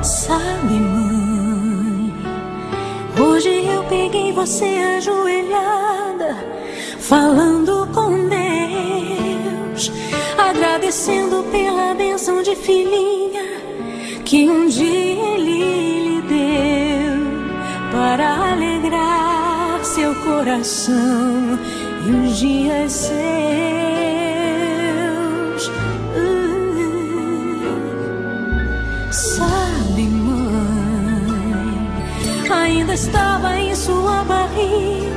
Sabe, mãe, hoje eu peguei você ajoelhada, falando com Deus, agradecendo pela bênção de filhinha que um dia Ele lhe deu, para alegrar seu coração e os dias seus. Sabe, mãe, ainda estava em sua barriga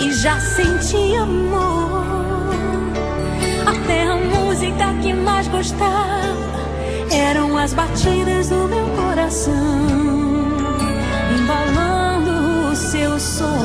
e já sentia amor. Até a música que mais gostava eram as batidas do meu coração, embalando o seu som